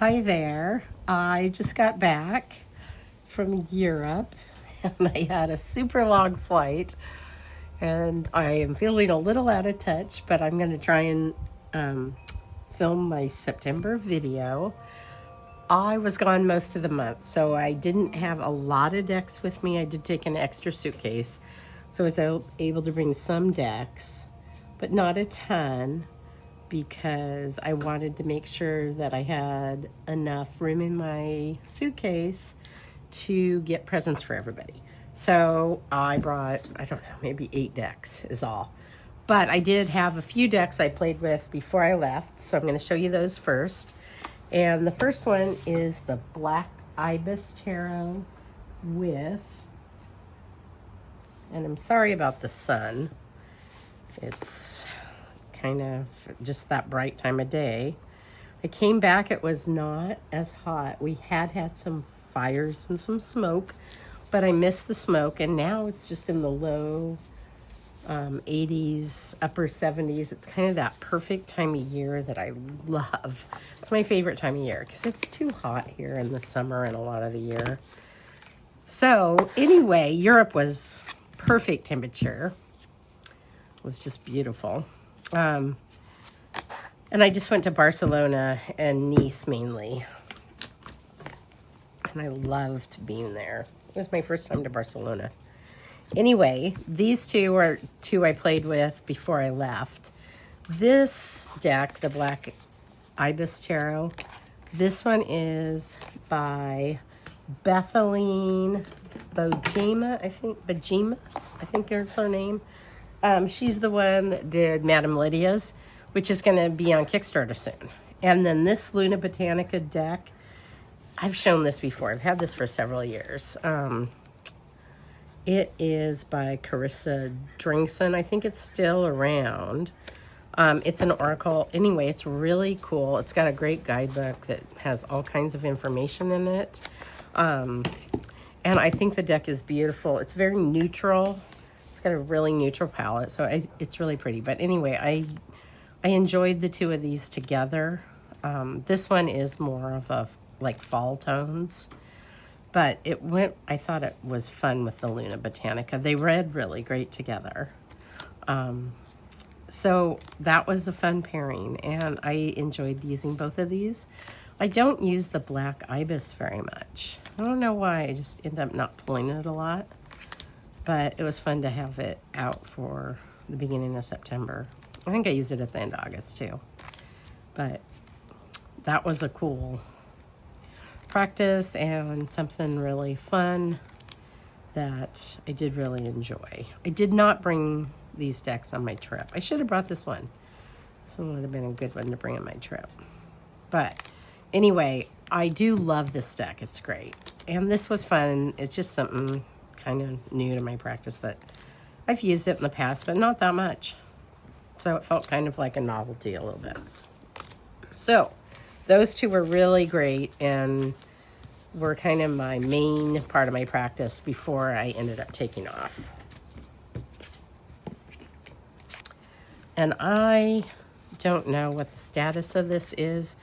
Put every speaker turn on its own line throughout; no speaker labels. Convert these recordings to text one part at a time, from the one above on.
Hi there. I just got back from Europe and I had a super long flight and I am feeling a little out of touch, but I'm going to try and film my September video. I was gone most of the month, so I didn't have a lot of decks with me. I did take an extra suitcase, so I was able to bring some decks, but not a ton, because I wanted to make sure that I had enough room in my suitcase to get presents for everybody. So I brought, I don't know, maybe 8 decks is all. But I did have a few decks I played with before I left, so I'm going to show you those first. And the first one is the Black Ibis Tarot with, and I'm sorry about the sun, it's kind of just that bright time of day. I came back, it was not as hot. We had some fires and some smoke, but I missed the smoke, and now it's just in the low 80s, upper 70s. It's kind of that perfect time of year that I love. It's my favorite time of year because it's too hot here in the summer and a lot of the year. So anyway, Europe was perfect temperature. It was just beautiful. And I just went to Barcelona and Nice mainly. And I loved being there. It was my first time to Barcelona. Anyway, these two are two I played with before I left. This deck, the Black Ibis Tarot, this one is by Bethaline Bojima, I think is her name. She's the one that did Madame Lydia's, which is going to be on Kickstarter soon. And then this Luna Botanica deck, I've shown this before. I've had this for several years. It is by Carissa Dringson. I think it's still around. It's an oracle. Anyway, it's really cool. It's got a great guidebook that has all kinds of information in it. And I think the deck is beautiful. It's very neutral. It's got a really neutral palette, so it's really pretty. But anyway, I enjoyed the two of these together. This one is more of a like fall tones. But I thought it was fun with the Luna Botanica. They read really great together. So that was a fun pairing, and I enjoyed using both of these. I don't use the Black Ibis very much. I don't know why, I just end up not pulling it a lot. But it was fun to have it out for the beginning of September. I think I used it at the end of August too. But that was a cool practice and something really fun that I did really enjoy. I did not bring these decks on my trip. I should have brought this one. This one would have been a good one to bring on my trip. But anyway, I do love this deck. It's great. And this was fun. It's just something kind of new to my practice that I've used it in the past, but not that much. So it felt kind of like a novelty a little bit. So those two were really great and were kind of my main part of my practice before I ended up taking off. And I don't know what the status of this is.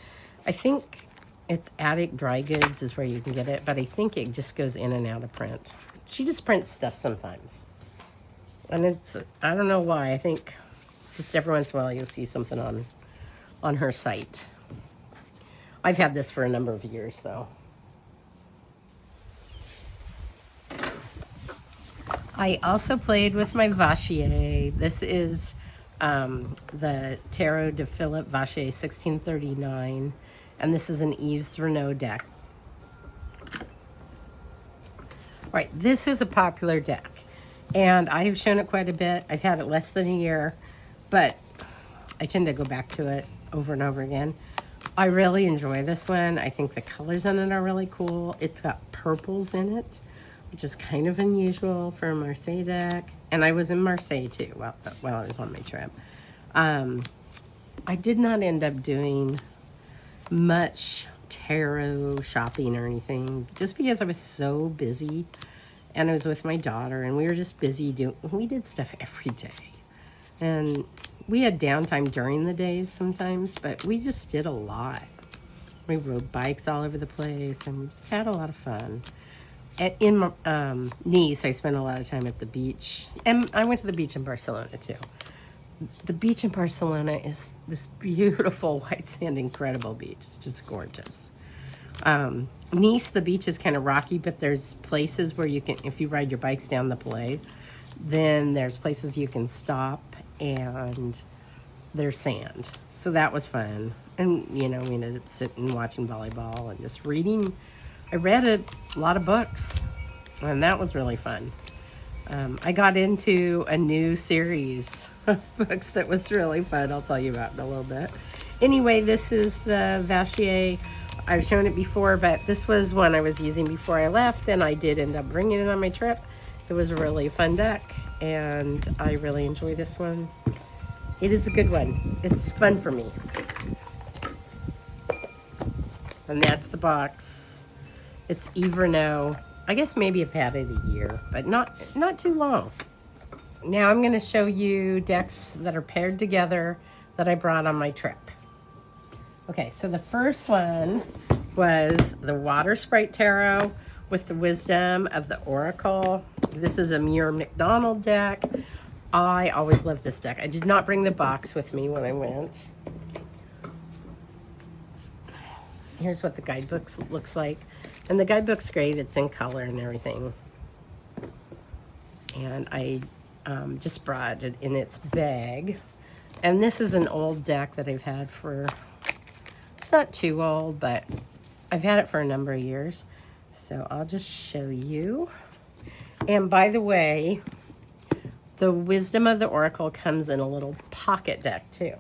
I think it's Attic Dry Goods is where you can get it, but I think it just goes in and out of print. She just prints stuff sometimes. And I don't know why. I think just every once in a while you'll see something on her site. I've had this for a number of years, though. I also played with my Vachier. This is the Tarot de Philippe Vachier 1639, and this is an Yves Reynaud deck. All right, this is a popular deck, and I have shown it quite a bit. I've had it less than a year, but I tend to go back to it over and over again. I really enjoy this one. I think the colors in it are really cool. It's got purples in it, which is kind of unusual for a Marseille deck. And I was in Marseille too while I was on my trip. I did not end up doing much tarot shopping or anything, just because I was so busy. And I was with my daughter, and we were just busy we did stuff every day. And we had downtime during the days sometimes, but we just did a lot. We rode bikes all over the place, and we just had a lot of fun. In Nice, I spent a lot of time at the beach, and I went to the beach in Barcelona too. The beach in Barcelona is this beautiful white sand, incredible beach. It's just gorgeous. Nice, the beach is kind of rocky, but there's places where you can, if you ride your bikes down the Play, then there's places you can stop and there's sand. So that was fun. And, you know, we ended up sitting, watching volleyball and just reading. I read a lot of books, and that was really fun. I got into a new series of books that was really fun. I'll tell you about in a little bit. Anyway, this is the Vachier. I've shown it before, but this was one I was using before I left, and I did end up bringing it on my trip. It was a really fun deck, and I really enjoy this one. It is a good one. It's fun for me. And that's the box. It's Yves Reynaud. I guess maybe I've had it a year, but not too long. Now I'm going to show you decks that are paired together that I brought on my trip. Okay, so the first one was the Watersprite Tarot with the Wisdom of the Oracle. This is a Muir McDonald deck. I always loved this deck. I did not bring the box with me when I went. Here's what the guidebook looks like. And the guidebook's great. It's in color and everything. And I just brought it in its bag. And this is an old deck that I've had for, it's not too old, but I've had it for a number of years. So I'll just show you. And by the way, the Wisdom of the Oracle comes in a little pocket deck too.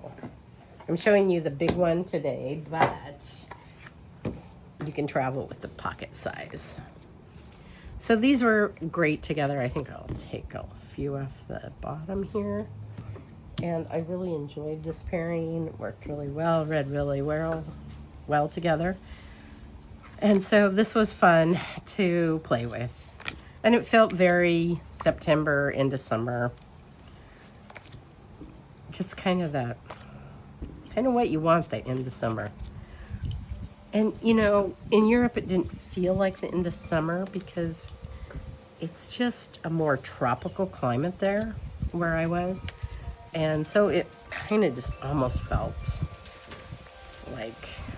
I'm showing you the big one today, but you can travel with the pocket size. So these were great together. I think I'll take a few off the bottom here. And I really enjoyed this pairing. It worked really well, read really well together. And so this was fun to play with. And it felt very September into summer. Just kind of what you want the end of summer. And, you know, in Europe, it didn't feel like the end of summer because it's just a more tropical climate there where I was. And so it kind of just almost felt like,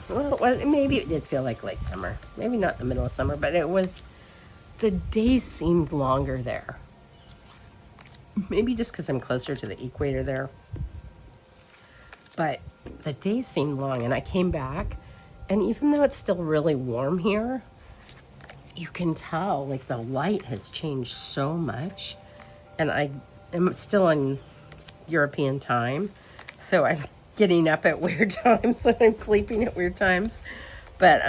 well, maybe it did feel like late summer. Maybe not the middle of summer, but it was, the days seemed longer there. Maybe just because I'm closer to the equator there. But the days seemed long, and I came back. And even though it's still really warm here, you can tell, like, the light has changed so much. And I am still on European time, so I'm getting up at weird times and I'm sleeping at weird times. But,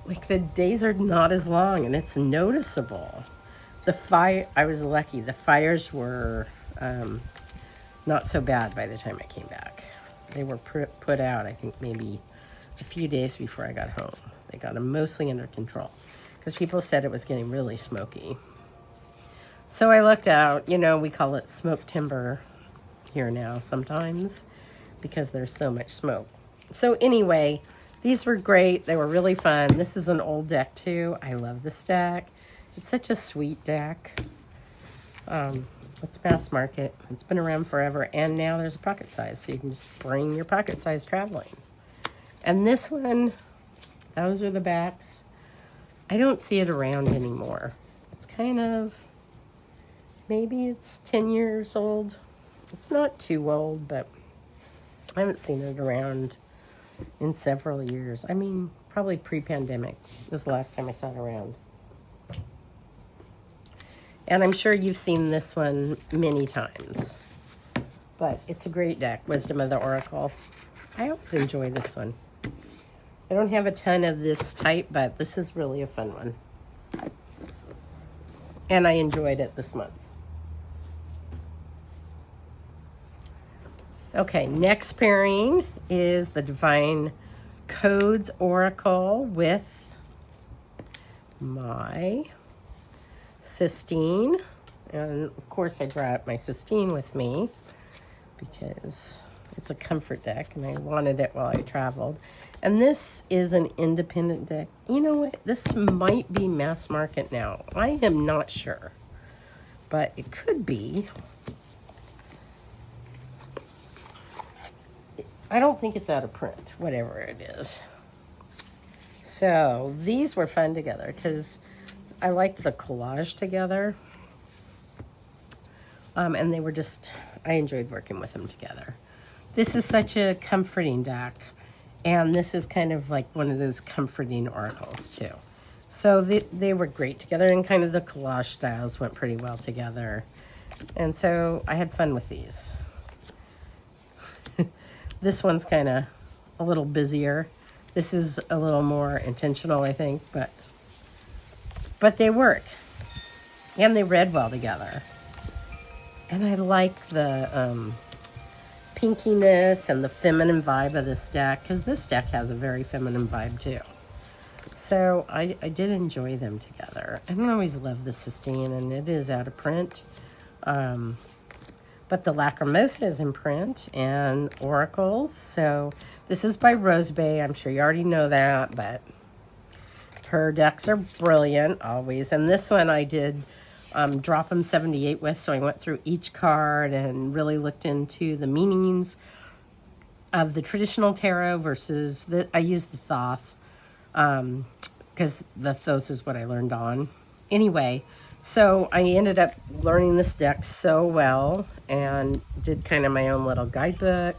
like, the days are not as long, and it's noticeable. I was lucky. The fires were not so bad by the time I came back. They were put out, I think, maybe a few days before I got home. They got them mostly under control because people said it was getting really smoky. So I looked out. You know, we call it smoke timber here now sometimes because there's so much smoke. So anyway, these were great. They were really fun. This is an old deck too. I love this deck. It's such a sweet deck. It's mass market. It's been around forever, and now there's a pocket size, so you can just bring your pocket size traveling. And this one, those are the backs. I don't see it around anymore. It's kind of, maybe it's 10 years old. It's not too old, but I haven't seen it around in several years. I mean, probably pre-pandemic was the last time I saw it around. And I'm sure you've seen this one many times. But it's a great deck, Wisdom of the Oracle. I always enjoy this one. I don't have a ton of this type, but this is really a fun one. And I enjoyed it this month. Okay, next pairing is the Divine Codes Oracle with my Sistine. And of course I brought my Sistine with me because it's a comfort deck and I wanted it while I traveled. And this is an independent deck. You know what? This might be mass market now. I am not sure. But it could be. I don't think it's out of print, whatever it is. So these were fun together because I liked the collage together. And they were just, I enjoyed working with them together. This is such a comforting deck. And this is kind of like one of those comforting oracles too. So they were great together, and kind of the collage styles went pretty well together. And so I had fun with these. This one's kind of a little busier. This is a little more intentional, I think, but they work. And they read well together. And I like the pinkiness and the feminine vibe of this deck, because this deck has a very feminine vibe too. So I did enjoy them together. I don't always love the Sistine, and it is out of print. But the Lacrimosa is in print, and Oracles. So this is by Rose Bay. I'm sure you already know that, but her decks are brilliant always. And this one I did drop them 78 with, so I went through each card and really looked into the meanings of the traditional tarot versus I used the Thoth, because the Thoth is what I learned on. Anyway, so I ended up learning this deck so well and did kind of my own little guidebook,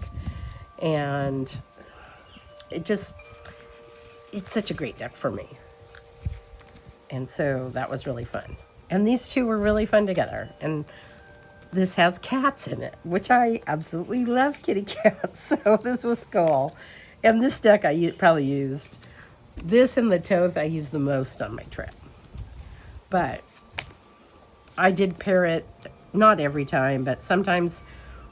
and it's such a great deck for me. And so that was really fun. And these two were really fun together. And this has cats in it, which I absolutely love kitty cats. So this was cool. And this deck I probably used. This and the Thoth I used the most on my trip. But I did pair it, not every time, but sometimes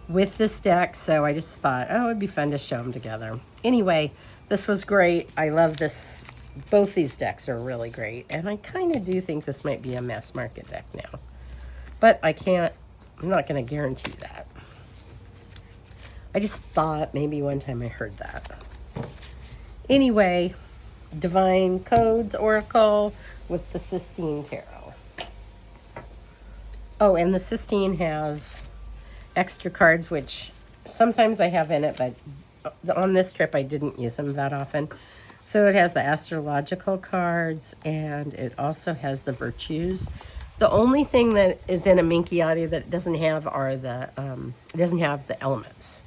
with this deck. So I just thought, oh, it'd be fun to show them together. Anyway, this was great. I love this. Both these decks are really great, and I kind of do think this might be a mass market deck now. But I'm not going to guarantee that. I just thought maybe one time I heard that. Anyway, Divine Codes Oracle with the Sistine Tarot. Oh, and the Sistine has extra cards, which sometimes I have in it, but on this trip I didn't use them that often. So it has the astrological cards, and it also has the virtues. The only thing that is in a Minchiati that it doesn't have are it doesn't have the elements.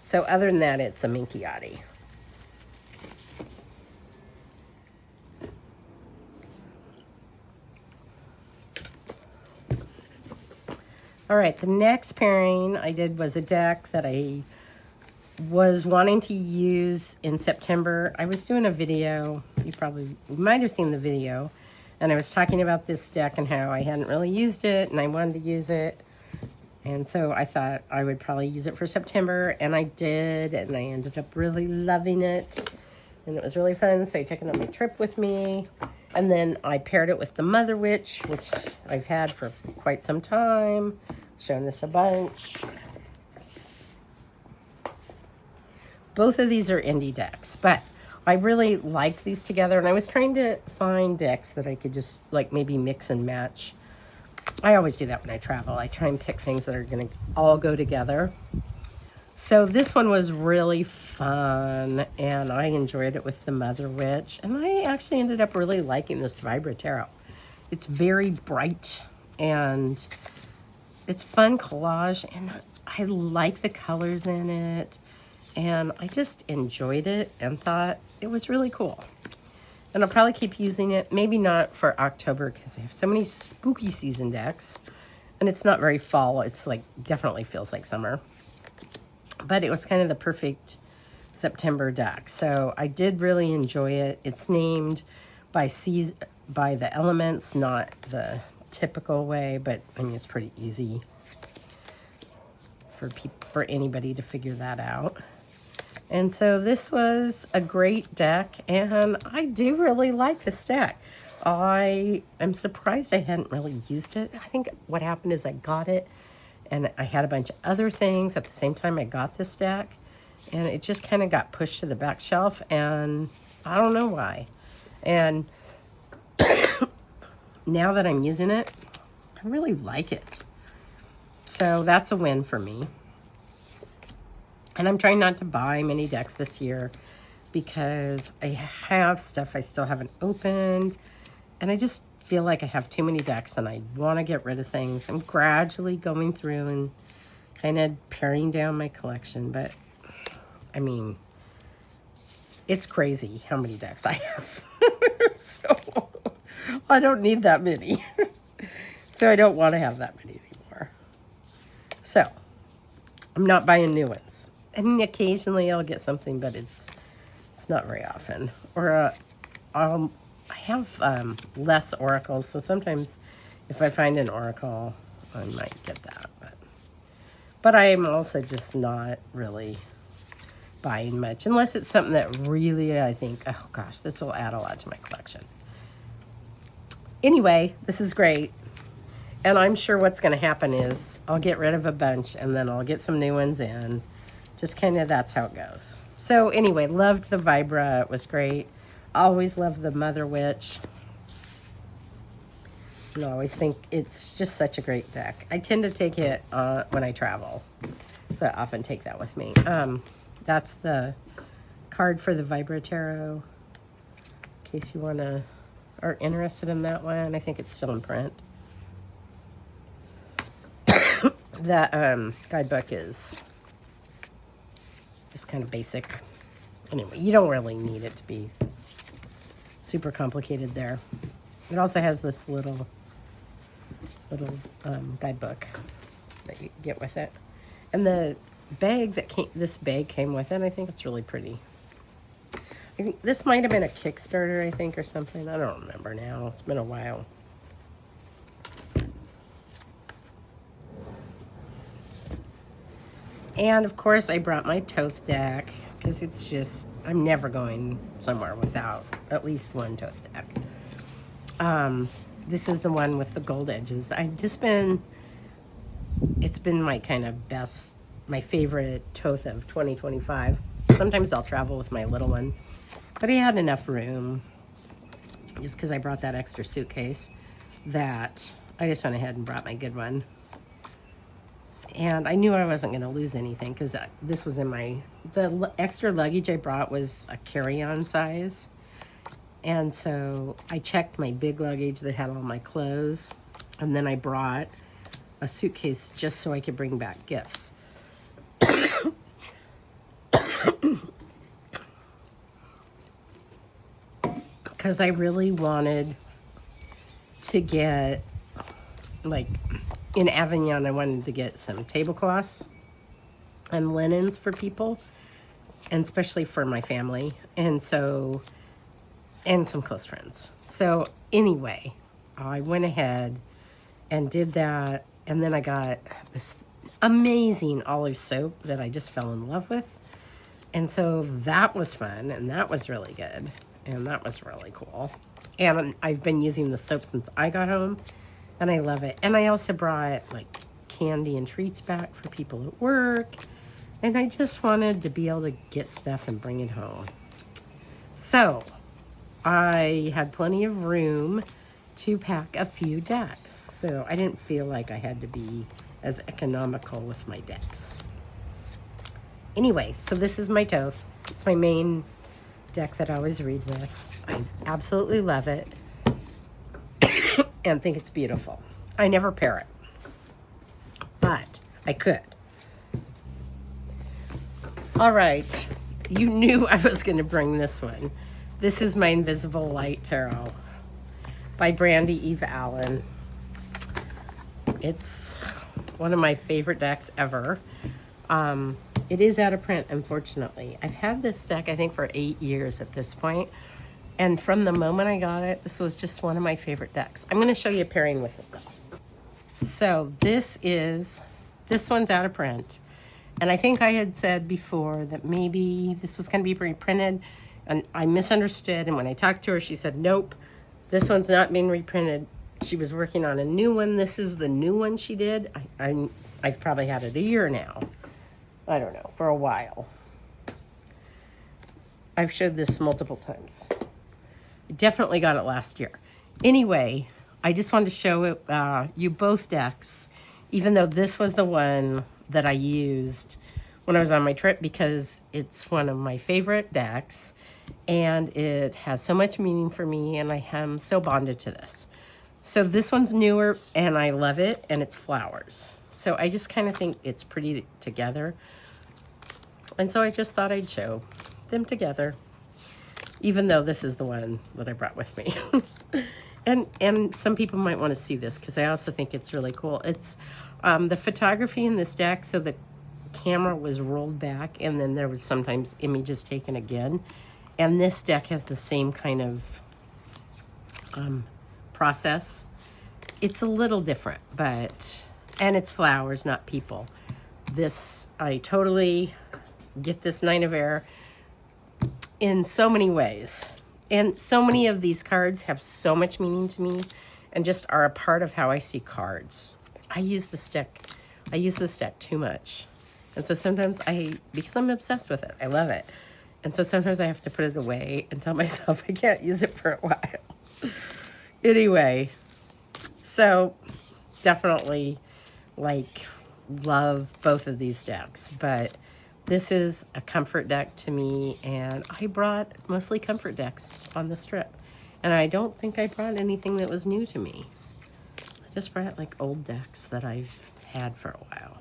So other than that, it's a Minchiati. All right, the next pairing I did was a deck that I was wanting to use in September. I was doing a video, you might have seen the video, and I was talking about this deck and how I hadn't really used it and I wanted to use it. And so I thought I would probably use it for September, and I did, and I ended up really loving it. And it was really fun, so I took it on my trip with me. And then I paired it with the Motherwitch, which I've had for quite some time. Shown this a bunch. Both of these are indie decks, but I really like these together, and I was trying to find decks that I could just like maybe mix and match. I always do that when I travel. I try and pick things that are going to all go together. So this one was really fun, and I enjoyed it with the Motherwitch, and I actually ended up really liking this Vibra Tarot. It's very bright, and it's fun collage, and I like the colors in it. And I just enjoyed it and thought it was really cool. And I'll probably keep using it. Maybe not for October because I have so many spooky season decks. And it's not very fall. It's like definitely feels like summer. But it was kind of the perfect September deck. So I did really enjoy it. It's named by the elements, not the typical way. But I mean, it's pretty easy for anybody to figure that out. And so this was a great deck, and I do really like this deck. I am surprised I hadn't really used it. I think what happened is I got it, and I had a bunch of other things at the same time I got this deck. and it just kind of got pushed to the back shelf, and I don't know why. And now that I'm using it, I really like it. So that's a win for me. And I'm trying not to buy many decks this year because I have stuff I still haven't opened. And I just feel like I have too many decks and I want to get rid of things. I'm gradually going through and kind of paring down my collection. But, I mean, it's crazy how many decks I have. So, I don't need that many. So, I don't want to have that many anymore. So, I'm not buying new ones. And occasionally I'll get something, but it's not very often. Or I have less oracles, so sometimes if I find an oracle, I might get that. But I am also just not really buying much, unless it's something that really I think, oh gosh, this will add a lot to my collection. Anyway, this is great. And I'm sure what's going to happen is I'll get rid of a bunch and then I'll get some new ones in. Just kind of, that's how it goes. So anyway, loved the Vibra. It was great. Always loved the Motherwitch. I always think it's just such a great deck. I tend to take it when I travel. So I often take that with me. That's the card for the Vibra Tarot. In case you are interested in that one. I think it's still in print. That guidebook is just kind of basic. Anyway, you don't really need it to be super complicated there. It also has this little guidebook that you get with it. And the bag this bag came with it. I think it's really pretty. I think this might have been a Kickstarter, I think, or something. I don't remember now. It's been a while. And, of course, I brought my Thoth deck because it's just, I'm never going somewhere without at least one Thoth deck. This is the one with the gold edges. It's been my kind of best, my favorite Thoth of 2025. Sometimes I'll travel with my little one. But I had enough room, just because I brought that extra suitcase, that I just went ahead and brought my good one. And I knew I wasn't going to lose anything because this was in the extra luggage I brought was a carry-on size. And so I checked my big luggage that had all my clothes. And then I brought a suitcase just so I could bring back gifts. Because I really wanted to get, like, in Avignon, I wanted to get some tablecloths and linens for people, and especially for my family, and some close friends. So anyway, I went ahead and did that, and then I got this amazing olive soap that I just fell in love with, and so that was fun, and that was really good, and that was really cool. And I've been using the soap since I got home, and I love it. And I also brought, like, candy and treats back for people at work. And I just wanted to be able to get stuff and bring it home. So, I had plenty of room to pack a few decks. So, I didn't feel like I had to be as economical with my decks. Anyway, so this is my Thoth. It's my main deck that I always read with. I absolutely love it. And think it's beautiful. I never pair it, but I could. All right, you knew I was going to bring this one. This is my Invisible Light Tarot by Brandy, Yves Allen. It's one of my favorite decks ever. It is out of print, unfortunately. I've had this deck, I think, for 8 years at this point. And from the moment I got it, this was just one of my favorite decks. I'm going to show you a pairing with it, though. So this one's out of print. And I think I had said before that maybe this was going to be reprinted. And I misunderstood. And when I talked to her, she said, nope, this one's not being reprinted. She was working on a new one. This is the new one she did. I've probably had it a year now. I don't know, for a while. I've showed this multiple times. I definitely got it last year. Anyway, I just wanted to show you both decks, even though this was the one that I used when I was on my trip because it's one of my favorite decks and it has so much meaning for me and I am so bonded to this. So this one's newer and I love it and it's flowers. So I just kind of think it's pretty together. And so I just thought I'd show them together, even though this is the one that I brought with me. and some people might want to see this because I also think it's really cool. It's the photography in this deck, so the camera was rolled back and then there was sometimes images taken again. And this deck has the same kind of process. It's a little different, and it's flowers, not people. This, I totally get this Nine of Air in so many ways. And so many of these cards have so much meaning to me and just are a part of how I see cards. I use this deck too much. And so sometimes because I'm obsessed with it, I love it. And so sometimes I have to put it away and tell myself I can't use it for a while. Anyway, so definitely love both of these decks, but this is a comfort deck to me, and I brought mostly comfort decks on this trip. And I don't think I brought anything that was new to me. I just brought old decks that I've had for a while.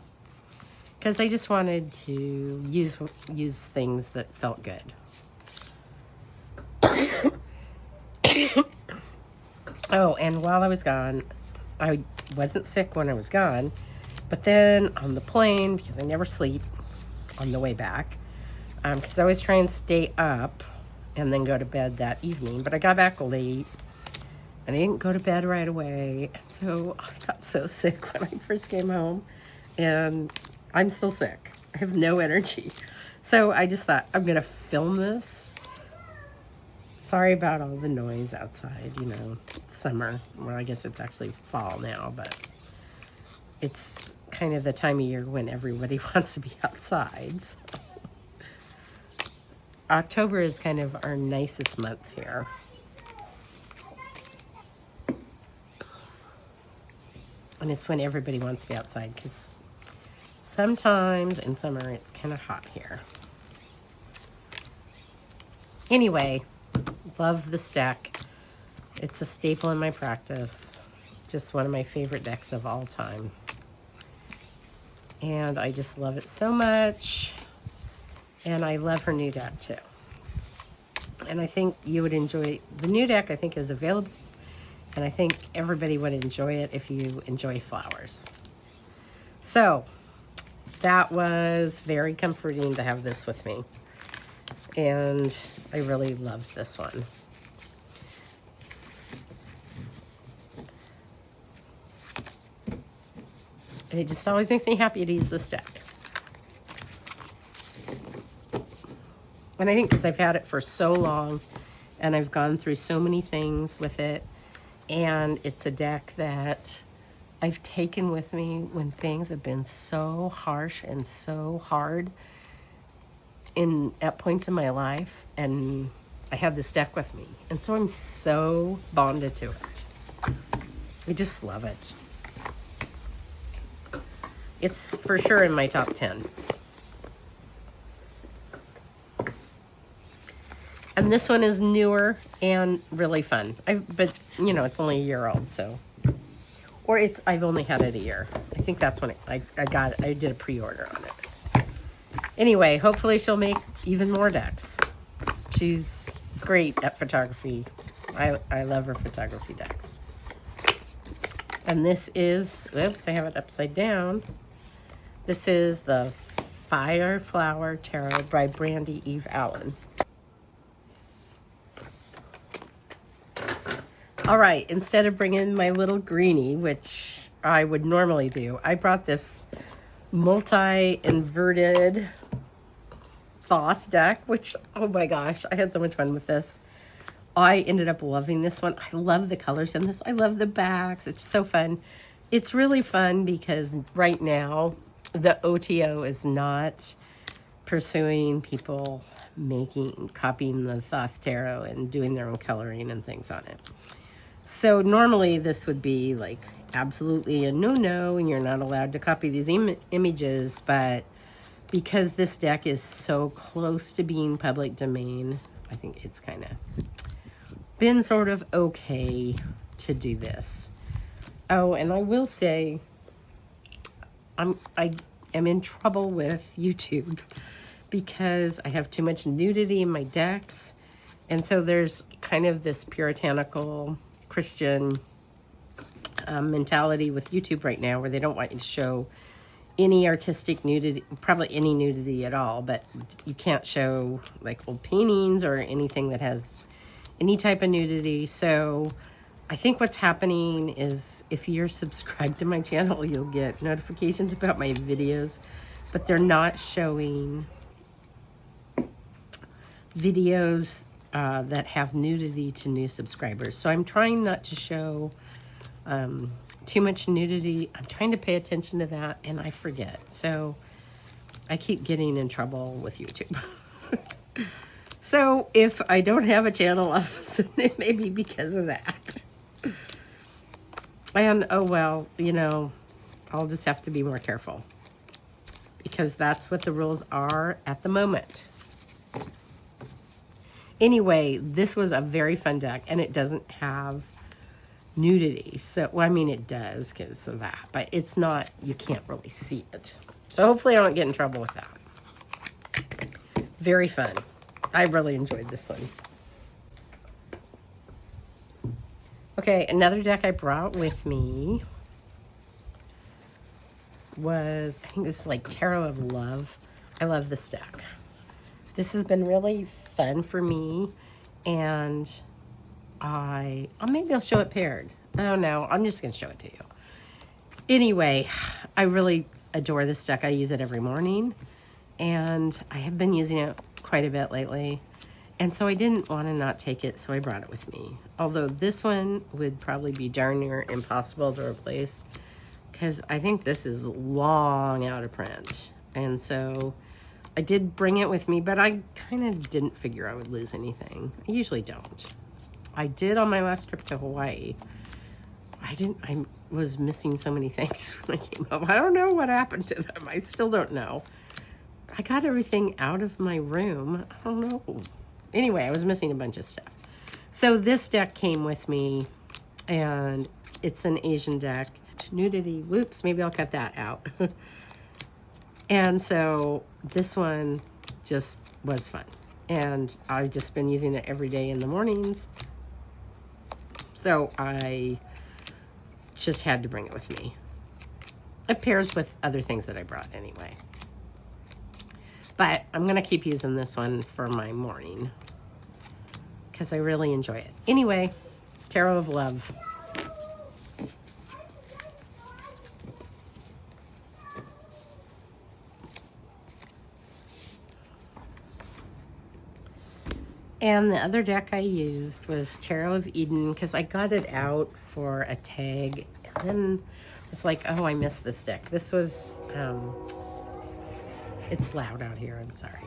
Because I just wanted to use things that felt good. Oh, and while I was gone, I wasn't sick when I was gone, but then on the plane, because I never sleep on the way back, because I always try and stay up and then go to bed that evening, but I got back late and I didn't go to bed right away, and so I got so sick when I first came home, and I'm still sick. I have no energy. So I just thought, I'm going to film this. Sorry about all the noise outside, it's summer. Well, I guess it's actually fall now, but it's kind of the time of year when everybody wants to be outside. So. October is kind of our nicest month here. And it's when everybody wants to be outside because sometimes in summer it's kind of hot here. Anyway, love this deck. It's a staple in my practice. Just one of my favorite decks of all time. And I just love it so much. And I love her new deck too. And I think you would enjoy the new deck. I think is available. And I think everybody would enjoy it if you enjoy flowers. So that was very comforting to have this with me. And I really loved this one. And it just always makes me happy to use this deck. And I think because I've had it for so long and I've gone through so many things with it, and it's a deck that I've taken with me when things have been so harsh and so hard at points in my life, and I had this deck with me. And so I'm so bonded to it. I just love it. It's for sure in my top 10. And this one is newer and really fun. But it's only a year old, so. Or I've only had it a year. I think that's when I got it. I did a pre-order on it. Anyway, hopefully she'll make even more decks. She's great at photography. I love her photography decks. And this is, oops, I have it upside down. This is the Fireflower Tarot by Brandy, Yves Allen. All right, instead of bringing my little greenie, which I would normally do, I brought this multi-inverted Thoth deck, which, oh my gosh, I had so much fun with this. I ended up loving this one. I love the colors in this. I love the backs. It's so fun. It's really fun because right now the OTO is not pursuing people copying the Thoth Tarot and doing their own coloring and things on it. So normally this would be like absolutely a no-no, and you're not allowed to copy these images, but because this deck is so close to being public domain, I think it's kind of been sort of okay to do this. Oh, and I will say, I am in trouble with YouTube because I have too much nudity in my decks. And so there's kind of this puritanical Christian mentality with YouTube right now, where they don't want you to show any artistic nudity, probably any nudity at all, but you can't show like old paintings or anything that has any type of nudity. So I think what's happening is, if you're subscribed to my channel, you'll get notifications about my videos, but they're not showing videos that have nudity to new subscribers. So I'm trying not to show too much nudity. I'm trying to pay attention to that, and I forget. So I keep getting in trouble with YouTube. So if I don't have a channel all of a sudden, it may be because of that. And oh well, you know, I'll just have to be more careful, because that's what the rules are at the moment. Anyway, this was a very fun deck, and it doesn't have nudity. So, well, I mean, it does because of that, but it's not, you can't really see it. So hopefully I don't get in trouble with that. Very fun. I really enjoyed this one. Okay, another deck I brought with me was, I think this is like Tarot of Love. I love this deck. This has been really fun for me, and maybe I'll show it paired. Oh no, I'm just gonna show it to you. Anyway, I really adore this deck. I use it every morning, and I have been using it quite a bit lately. And so I didn't want to not take it, so I brought it with me. Although this one would probably be darn near impossible to replace, because I think this is long out of print. And so I did bring it with me, but I kind of didn't figure I would lose anything. I usually don't. I did on my last trip to Hawaii. I was missing so many things when I came home. I don't know what happened to them. I still don't know. I got everything out of my room. I don't know. Anyway, I was missing a bunch of stuff. So this deck came with me, and it's an Asian deck. Nudity, whoops, maybe I'll cut that out. And so this one just was fun. And I've just been using it every day in the mornings. So I just had to bring it with me. It pairs with other things that I brought anyway. But I'm going to keep using this one for my morning, because I really enjoy it. Anyway, Tarot of Love. And the other deck I used was Tarot of Eden, because I got it out for a tag, and then I was like, oh, I missed this deck. This was, it's loud out here, I'm sorry.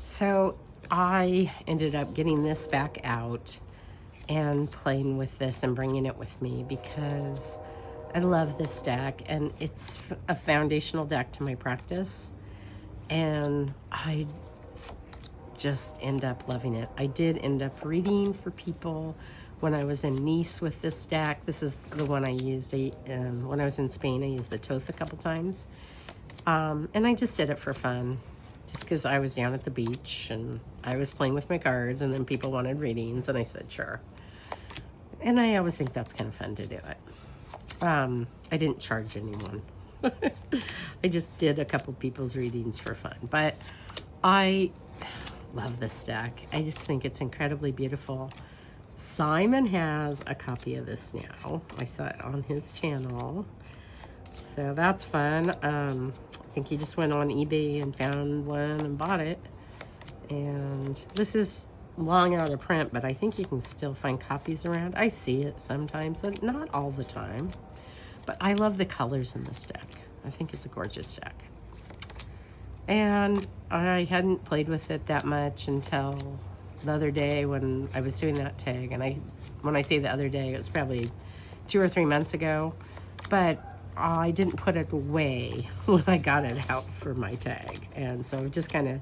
So I ended up getting this back out and playing with this and bringing it with me, because I love this deck, and it's a foundational deck to my practice, and I just end up loving it. I did end up reading for people when I was in Nice with this deck. This is the one I used when I was in Spain. I used the Thoth a couple times, and I just did it for fun, just because I was down at the beach and I was playing with my cards, and then people wanted readings, and I said sure. And I always think that's kind of fun to do it. I didn't charge anyone. I just did a couple people's readings for fun. But I love this deck. I just think it's incredibly beautiful. Simon has a copy of this now. I saw it on his channel. So that's fun. I think he just went on eBay and found one and bought it. And this is long out of print, but I think you can still find copies around. I see it sometimes, but not all the time. But I love the colors in this deck. I think it's a gorgeous deck. And I hadn't played with it that much until the other day when I was doing that tag. And when I say the other day, it was probably 2 or 3 months ago. But I didn't put it away when I got it out for my tag. And so I've just kind of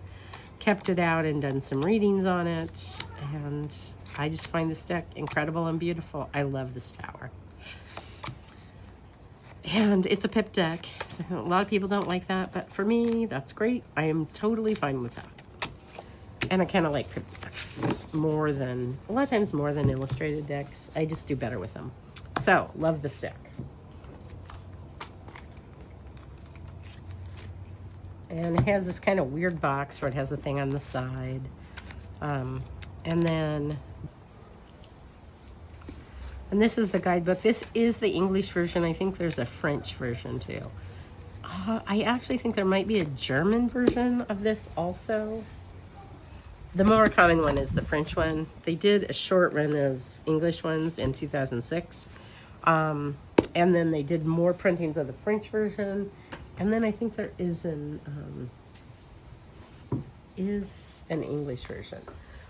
kept it out and done some readings on it. And I just find this deck incredible and beautiful. I love this tower. And it's a pip deck. So a lot of people don't like that, but for me, that's great. I am totally fine with that. And I kind of like pip decks a lot of times more than illustrated decks. I just do better with them. So, love this deck. And it has this kind of weird box where it has the thing on the side. And this is the guidebook. This is the English version. I think there's a French version too. I actually think there might be a German version of this also. The more common one is the French one. They did a short run of English ones in 2006. And then they did more printings of the French version. And then I think there is an English version.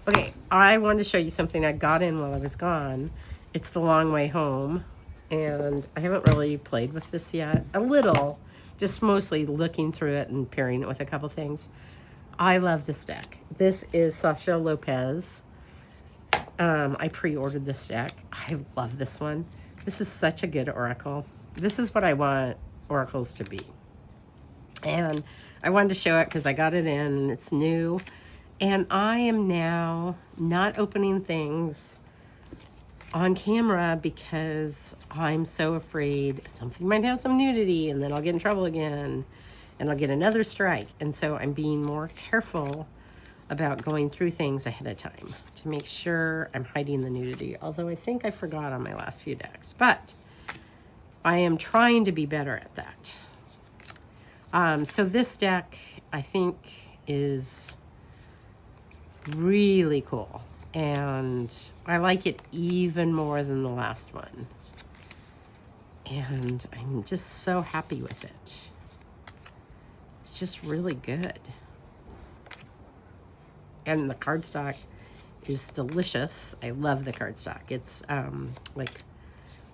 Okay, I wanted to show you something I got in while I was gone. It's The Long Way Home, and I haven't really played with this yet. A little, just mostly looking through it and pairing it with a couple things. I love this deck. This is Sasha Lopez. I pre-ordered this deck. I love this one. This is such a good oracle. This is what I want oracles to be. And I wanted to show it because I got it in and it's new. And I am now not opening things on camera because I'm so afraid something might have some nudity and then I'll get in trouble again and I'll get another strike. And so I'm being more careful about going through things ahead of time to make sure I'm hiding the nudity. Although I think I forgot on my last few decks, but I am trying to be better at that. So this deck I think is really cool. And I like it even more than the last one. And I'm just so happy with it. It's just really good. And the cardstock is delicious. I love the cardstock. It's like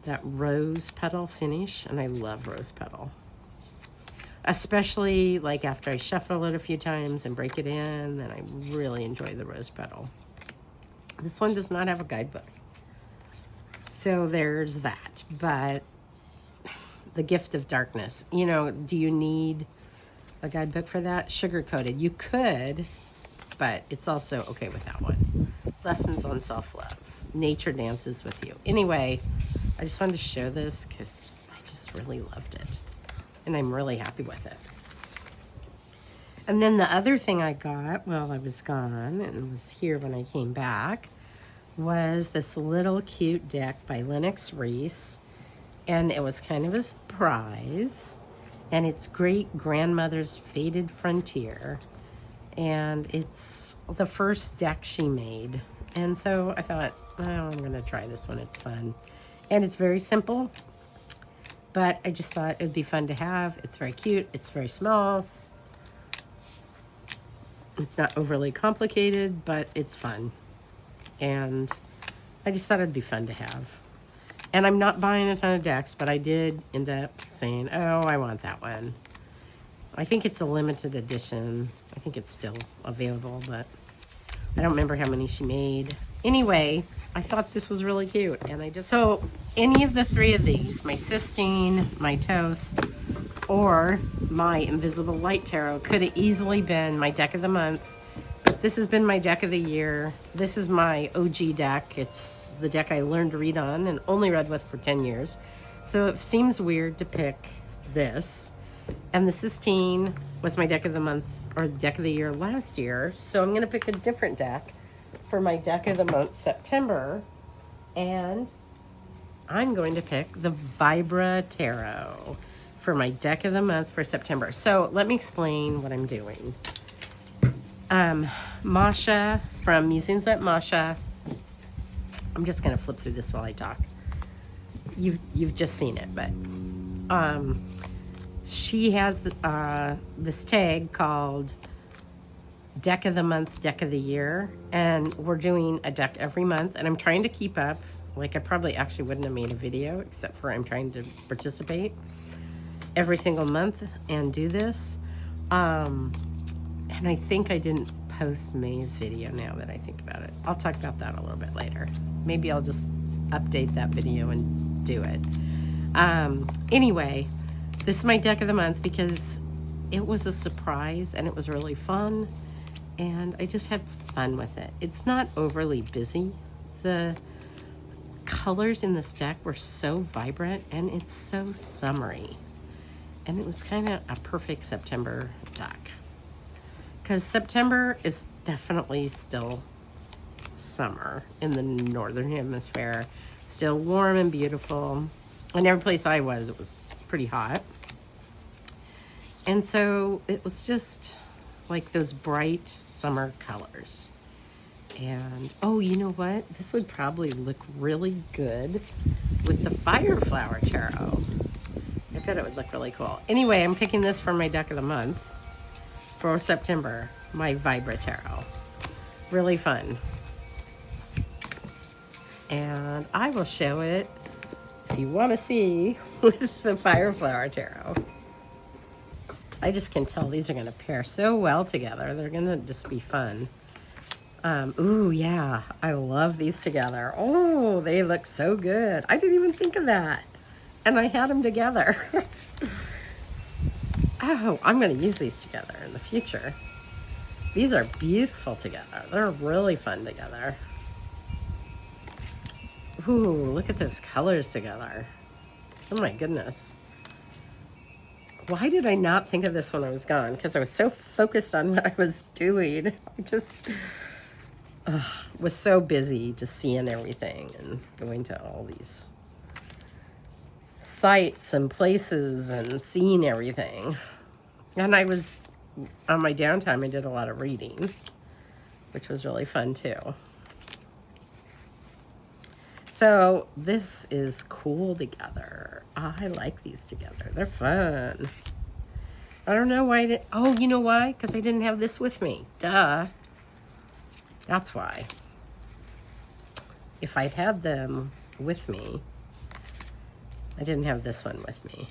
that rose petal finish, and I love rose petal. Especially like after I shuffle it a few times and break it in, then I really enjoy the rose petal. This one does not have a guidebook. So there's that. But the gift of darkness. You know, do you need a guidebook for that? Sugar-coated. You could, but it's also okay with that one. Lessons on self-love. Nature dances with you. Anyway, I just wanted to show this because I just really loved it. And I'm really happy with it. And then the other thing I got while I was gone, and was here when I came back, was this little cute deck by Lennox Reese. And it was kind of a surprise. And it's Great Grandmother's Faded Frontier. And it's the first deck she made. And so I thought, oh, I'm going to try this one. It's fun. And it's very simple. But I just thought it would be fun to have. It's very cute. It's very small. It's not overly complicated, but it's fun. And I just thought it'd be fun to have. And I'm not buying a ton of decks, but I did end up saying, oh, I want that one. I think it's a limited edition. I think it's still available, but I don't remember how many she made. Anyway, I thought this was really cute. And so any of the three of these, my Sistine, my Thoth, or my Invisible Light Tarot could have easily been my deck of the month. But this has been my deck of the year. This is my OG deck. It's the deck I learned to read on and only read with for 10 years. So it seems weird to pick this. And the Sistine was my deck of the month or deck of the year last year. So I'm going to pick a different deck for my deck of the month, September. And I'm going to pick the Vibra Tarot for my deck of the month for September. So let me explain what I'm doing. Masha from Musings at Masha. I'm just going to flip through this while I talk. You've just seen it, but She has this tag called Deck of the Month, Deck of the Year, and we're doing a deck every month, and I'm trying to keep up. Like, I probably actually wouldn't have made a video, except for I'm trying to participate every single month and do this. And I think I didn't post May's video now that I think about it. I'll talk about that a little bit later. Maybe I'll just update that video and do it. Anyway, this is my deck of the month because it was a surprise and it was really fun. And I just had fun with it. It's not overly busy. The colors in this deck were so vibrant and it's so summery. And it was kind of a perfect September deck. Because September is definitely still summer in the northern hemisphere. Still warm and beautiful. And every place I was, it was pretty hot. And so it was just like those bright summer colors. And, oh, you know what? This would probably look really good with the Fire Flower Tarot. I bet it would look really cool. Anyway, I'm picking this for my deck of the month for September, my Vibra Tarot. Really fun. And I will show it, if you want to see, with the Fire Flower Tarot. I just can tell these are going to pair so well together. They're going to just be fun. Ooh, yeah. I love these together. Oh, they look so good. I didn't even think of that. And I had them together. Oh, I'm going to use these together in the future. These are beautiful together. They're really fun together. Ooh, look at those colors together. Oh my goodness. Why did I not think of this when I was gone? Because I was so focused on what I was doing. I just was so busy just seeing everything and going to all these sites and places and seeing everything. And I was, on my downtime, I did a lot of reading, which was really fun too. So this is cool together. I like these together. They're fun. I don't know why I didn't. Oh, you know why? Because I didn't have this with me. Duh. That's why. If I'd had them with me, I didn't have this one with me.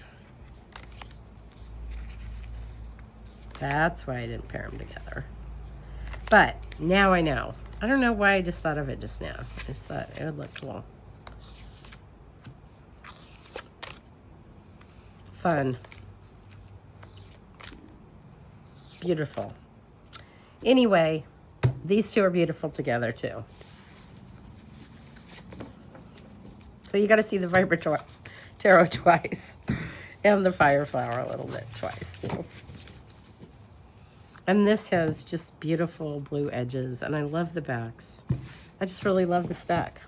That's why I didn't pair them together. But now I know. I don't know why I just thought of it just now. I just thought it would look cool. Fun. Beautiful. Anyway, these two are beautiful together too. So you got to see the Vibra Tarot twice and the Fire Flower a little bit twice too. And this has just beautiful blue edges and I love the backs. I just really love the stack.